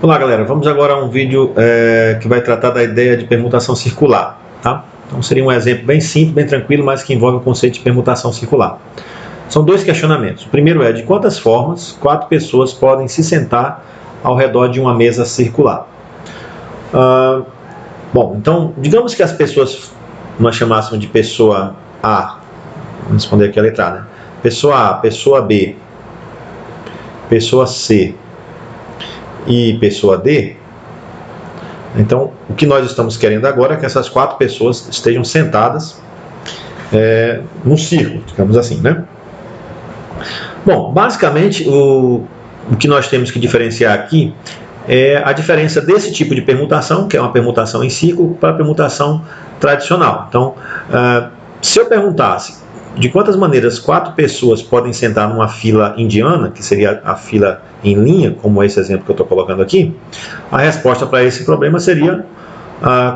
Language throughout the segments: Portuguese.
Olá galera, vamos agora a um vídeo que vai tratar da ideia de permutação circular, tá? Então seria um exemplo bem simples, bem tranquilo, mas que envolve o conceito de permutação circular. São dois questionamentos. O primeiro é: de quantas formas 4 pessoas podem se sentar ao redor de uma mesa circular? Bom, então digamos que as pessoas nós chamássemos de pessoa A, vamos responder aqui a letra A, né? Pessoa A, pessoa B, pessoa C e pessoa D. Então o que nós estamos querendo agora é que essas 4 pessoas estejam sentadas num círculo, digamos assim, né? Bom, basicamente o que nós temos que diferenciar aqui é a diferença desse tipo de permutação, que é uma permutação em círculo, para a permutação tradicional. Então, se eu perguntasse de quantas maneiras 4 pessoas podem sentar numa fila indiana, que seria a fila em linha, como esse exemplo que eu estou colocando aqui, a resposta para esse problema seria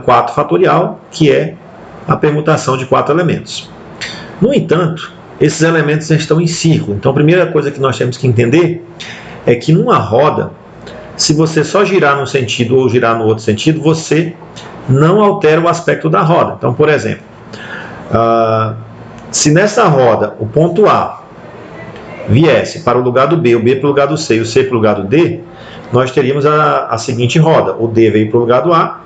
4 fatorial, que é a permutação de 4 elementos. No entanto, esses elementos estão em círculo. Então a primeira coisa que nós temos que entender é que numa roda, se você só girar num sentido ou girar no outro sentido, você não altera o aspecto da roda. Então, por exemplo, se nessa roda o ponto A viesse para o lugar do B, o B para o lugar do C e o C para o lugar do D, nós teríamos a seguinte roda: o D veio para o lugar do A,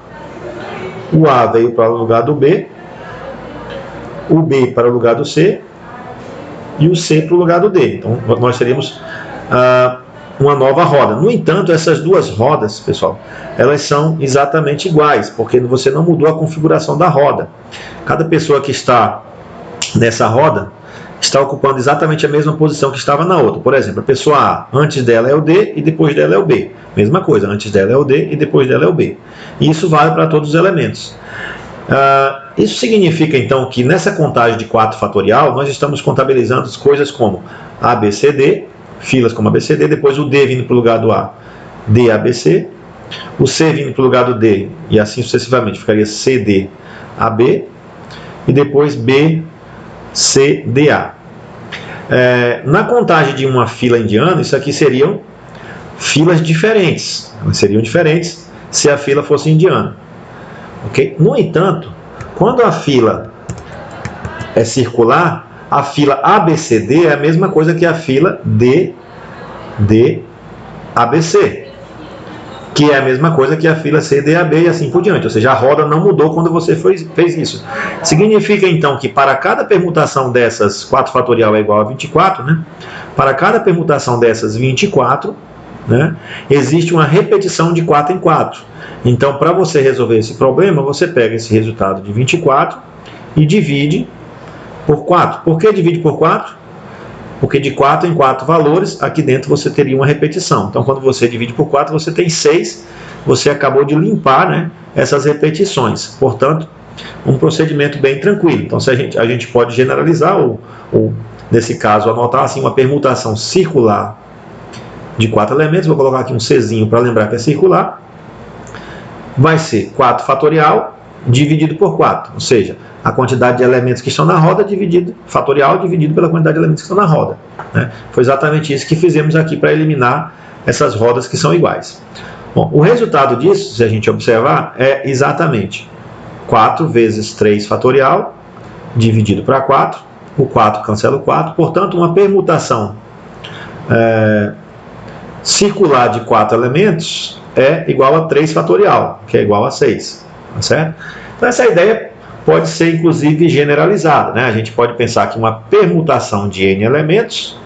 o A veio para o lugar do B, o B para o lugar do C e o C para o lugar do D. Então nós teríamos uma nova roda. No entanto, essas duas rodas, pessoal, elas são exatamente iguais, porque você não mudou a configuração da roda. Cada pessoa que está nessa roda está ocupando exatamente a mesma posição que estava na outra. Por exemplo, a pessoa A, antes dela é o D e depois dela é o B. Mesma coisa, antes dela é o D e depois dela é o B. E isso vale para todos os elementos. Isso significa então que nessa contagem de 4 fatorial, nós estamos contabilizando coisas como A, B, C, D, filas como A, B, C, D, depois o D vindo para o lugar do A, D, A, B, C, o C vindo para o lugar do D, e assim sucessivamente, ficaria C, D, A, B, e depois B, C, D, A. Na contagem de uma fila indiana, isso aqui seriam filas diferentes. Elas seriam diferentes se a fila fosse indiana. Okay? No entanto, quando a fila é circular, a fila ABCD é a mesma coisa que a fila DDABC, que é a mesma coisa que a fila CDAB e assim por diante. Ou seja, a roda não mudou quando você fez isso. Significa então que para cada permutação dessas 4 fatorial é igual a 24, né? Para cada permutação dessas 24, né, existe uma repetição de 4 em 4. Então, para você resolver esse problema, você pega esse resultado de 24 e divide por 4. Por que divide por 4? Porque de 4 em 4 valores, aqui dentro você teria uma repetição. Então, quando você divide por 4, você tem 6. Você acabou de limpar, né, essas repetições. Portanto, um procedimento bem tranquilo. Então, se a gente pode generalizar, ou nesse caso, anotar assim uma permutação circular de 4 elementos. Vou colocar aqui um Czinho para lembrar que é circular. Vai ser 4 fatorial dividido por 4, ou seja, a quantidade de elementos que estão na roda fatorial dividido pela quantidade de elementos que estão na roda, né? Foi exatamente isso que fizemos aqui para eliminar essas rodas que são iguais. Bom, o resultado disso, se a gente observar, é exatamente 4 vezes 3 fatorial dividido para 4, o 4 cancela o 4, portanto uma permutação circular de 4 elementos é igual a 3 fatorial, que é igual a 6, tá certo? Então essa ideia pode ser inclusive generalizada, né? A gente pode pensar que uma permutação de n elementos,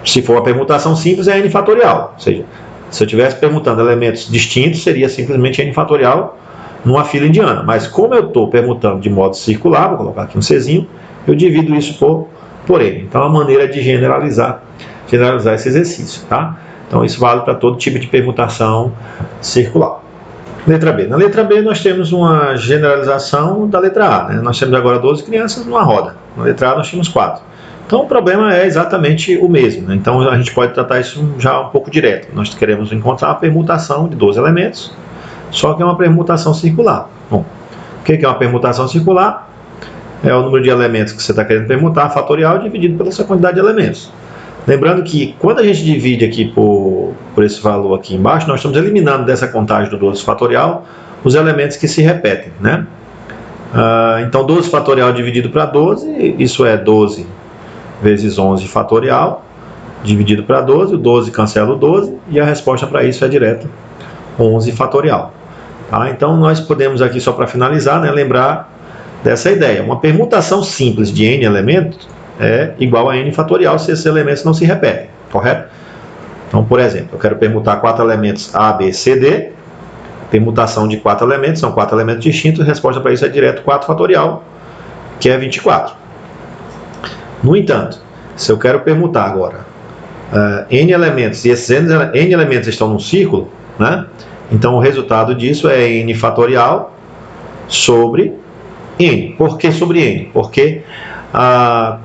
se for uma permutação simples, é n fatorial. Ou seja, se eu estivesse permutando elementos distintos, seria simplesmente n fatorial numa fila indiana. Mas como eu estou permutando de modo circular, vou colocar aqui um Czinho, eu divido isso por n. Então é uma maneira de generalizar esse exercício, tá? Então isso vale para todo tipo de permutação circular. Letra B. Na letra B nós temos uma generalização da letra A, né? Nós temos agora 12 crianças numa roda. Na letra A nós tínhamos 4. Então o problema é exatamente o mesmo, né? Então a gente pode tratar isso já um pouco direto. Nós queremos encontrar a permutação de 12 elementos, só que é uma permutação circular. Bom, o que é uma permutação circular? É o número de elementos que você está querendo permutar, fatorial, dividido pela sua quantidade de elementos. Lembrando que quando a gente divide aqui por por esse valor aqui embaixo, nós estamos eliminando dessa contagem do 12 fatorial os elementos que se repetem, né? Então 12 fatorial dividido para 12, isso é 12 vezes 11 fatorial, dividido para 12, o 12 cancela o 12, e a resposta para isso é direto 11 fatorial. Tá? Então nós podemos aqui, só para finalizar, né, lembrar dessa ideia. Uma permutação simples de n elementos é igual a n fatorial se esses elementos não se repetem, correto? Então, por exemplo, eu quero permutar 4 elementos A, B, C, D. Permutação de 4 elementos, são 4 elementos distintos, a resposta para isso é direto 4 fatorial, que é 24. No entanto, se eu quero permutar agora n elementos, e esses n elementos estão num círculo, né? Então o resultado disso é n fatorial sobre n. Por que sobre n? Porque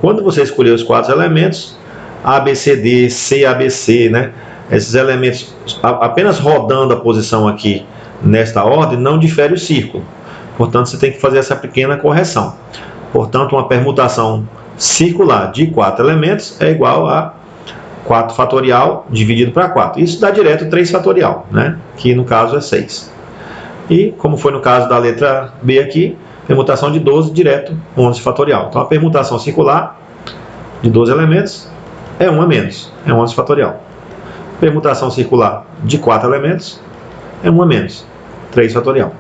quando você escolher os 4 elementos, A, B, C, D, C, A, B, C, né? Esses elementos, apenas rodando a posição aqui nesta ordem, não difere o círculo. Portanto, você tem que fazer essa pequena correção. Portanto, uma permutação circular de 4 elementos é igual a 4 fatorial dividido para 4. Isso dá direto 3 fatorial, né? Que no caso é 6. E, como foi no caso da letra B aqui, permutação de 12 direto 11 fatorial. Então, a permutação circular de 12 elementos é 1 a menos, é 11 fatorial. Permutação circular de 4 elementos é 1 a menos, 3 fatorial.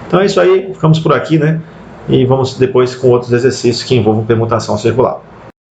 Então é isso aí, ficamos por aqui, né? E vamos depois com outros exercícios que envolvam permutação circular.